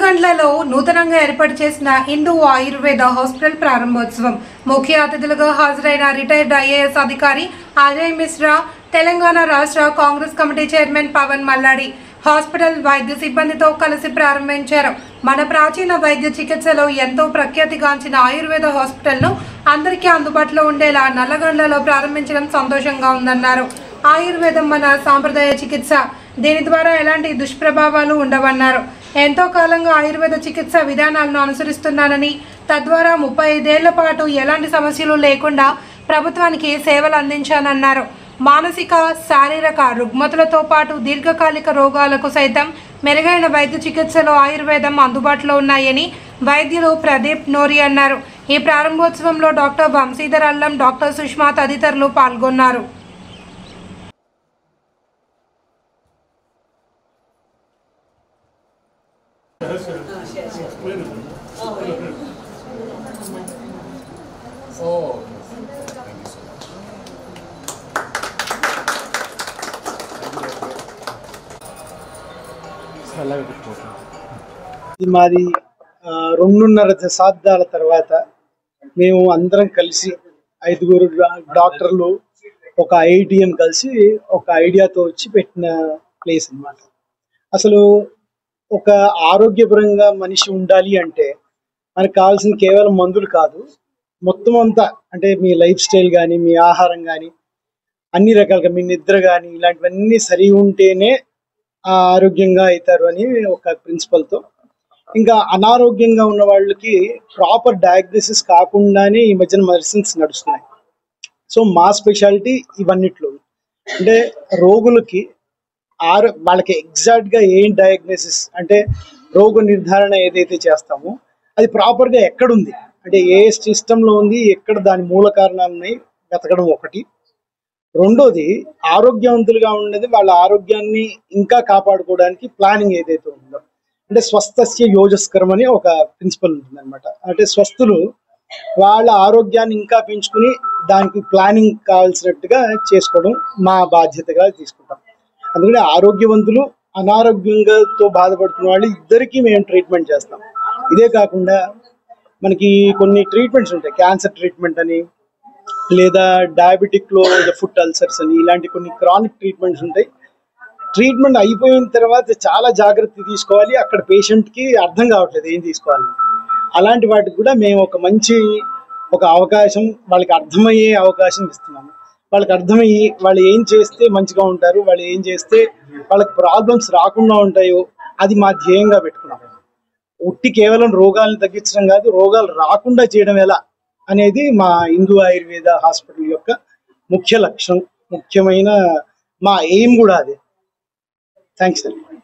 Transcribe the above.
నల్లగండ్లలో నూతనంగా ఏర్పాటు చేసిన హిందూ ఆయుర్వేద హాస్పిటల్ ప్రారంభోత్సవం ముఖ్య అతిథులుగా హాజరైన రిటైర్డ్ ఐఏఎస్ అధికారి అజయ్ మిశ్రా, తెలంగాణ రాష్ట్ర Congress committee chairman Pavan Malladi hospital వైద్య సిబ్బందితో కలిసి ప్రారంభించారు. మన ప్రాచీన వైద్య చికిత్సలో ఎంతో ప్రఖ్యాతిగాంచిన ఆయుర్వేద హాస్పిటల్ను అందరికీ అందుబాటులో ఉండేలా నల్లగండ్లలో ప్రారంభించడం సంతోషంగా ఉందన్నారు. ఆయుర్వేదం మన సాంప్రదాయ చికిత్స, దీని ద్వారా ఎలాంటి దుష్ప్రభావాలు ఉండవన్నారు. ఎంతో కాలంగా ఆయుర్వేద చికిత్స విధానాలను అనుసరిస్తున్నానని, తద్వారా 35 ఏళ్ల పాటు ఎలాంటి సమస్యలు లేకుండా ప్రభుత్వానికి సేవలు అందించానన్నారు. మానసిక, శారీరక రుగ్మతులతో పాటు దీర్ఘకాలిక రోగాలకు సైతం మెరుగైన వైద్య చికిత్సలో ఆయుర్వేదం అందుబాటులో ఉన్నాయని వైద్యులు ప్రదీప్ నోరి అన్నారు. ఈ ప్రారంభోత్సవంలో డాక్టర్ వంశీధర్ అల్లం, డాక్టర్ సుష్మా తదితరులు పాల్గొన్నారు. ఇది మాది 2.5 దశాబ్దాల తర్వాత మేము అందరం కలిసి 5 డాక్టర్లు ఒక ఐఐటిఎం కలిసి ఒక ఐడియాతో వచ్చి పెట్టిన ప్లేస్ అన్నమాట. అసలు ఒక ఆరోగ్యపరంగా మనిషి ఉండాలి అంటే మనకు కావాల్సిన కేవలం మందులు కాదు, మొత్తం అంతా అంటే మీ లైఫ్ స్టైల్ కానీ, మీ ఆహారం కానీ, అన్ని రకాలుగా మీ నిద్ర కానీ, ఇలాంటివన్నీ సరి ఉంటేనే ఆరోగ్యంగా అవుతారు అని ఒక ప్రిన్సిపల్తో. ఇంకా అనారోగ్యంగా ఉన్న వాళ్ళకి ప్రాపర్ డయాగ్నోసిస్ కాకుండానే ఈ మధ్యన మెడిసిన్స్ నడుస్తున్నాయి. సో మా స్పెషాలిటీ ఇవన్నిట్లో అంటే రోగులకి వాళ్ళకి ఎగ్జాక్ట్గా ఏం డయాగ్నోసిస్ అంటే రోగ నిర్ధారణ ఏదైతే చేస్తామో అది ప్రాపర్గా ఎక్కడుంది అంటే ఏ సిస్టంలో ఉంది, ఎక్కడ దాని మూల కారణాలు ఉన్నాయి వెతకడం ఒకటి. రెండోది ఆరోగ్యవంతులుగా ఉండేది వాళ్ళ ఆరోగ్యాన్ని ఇంకా కాపాడుకోవడానికి ప్లానింగ్ ఏదైతే ఉందో అంటే స్వస్థస్య యోజస్కరం అని ఒక ప్రిన్సిపల్ ఉంటుంది అనమాట. అంటే స్వస్థులు వాళ్ళ ఆరోగ్యాన్ని ఇంకా పెంచుకుని దానికి ప్లానింగ్ కావాల్సినట్టుగా చేసుకోవడం మా బాధ్యతగా తీసుకుంటాం. అందుకని ఆరోగ్యవంతులు, అనారోగ్యంతో బాధపడుతున్న వాళ్ళు ఇద్దరికీ మేము ట్రీట్మెంట్ చేస్తాం. ఇదే కాకుండా మనకి కొన్ని ట్రీట్మెంట్స్ ఉంటాయి, క్యాన్సర్ ట్రీట్మెంట్ అని, లేదా డయాబెటిక్లో ఫుట్ అల్సర్స్ అని, ఇలాంటి కొన్ని క్రానిక్ ట్రీట్మెంట్స్ ఉంటాయి. ట్రీట్మెంట్ అయిపోయిన తర్వాత చాలా జాగ్రత్త తీసుకోవాలి, అక్కడ పేషెంట్కి అర్థం కావట్లేదు ఏం తీసుకోవాలి. అలాంటి వాటికి కూడా మేము ఒక అవకాశం, వాళ్ళకి అర్థమయ్యే అవకాశం ఇస్తున్నాము. వాళ్ళకి అర్థమయ్యి వాళ్ళు ఏం చేస్తే మంచిగా ఉంటారు, వాళ్ళు ఏం చేస్తే వాళ్ళకి ప్రాబ్లమ్స్ రాకుండా ఉంటాయో అది మా ధ్యేయంగా పెట్టుకున్నాము. ఉట్టి కేవలం రోగాలను తగ్గించడం కాదు, రోగాలు రాకుండా చేయడం ఎలా అనేది మా హిందూ ఆయుర్వేద హాస్పిటల్ యొక్క ముఖ్య లక్ష్యం, ముఖ్యమైన మా ఎయిమ్ కూడా అదే. థ్యాంక్స్ అండి.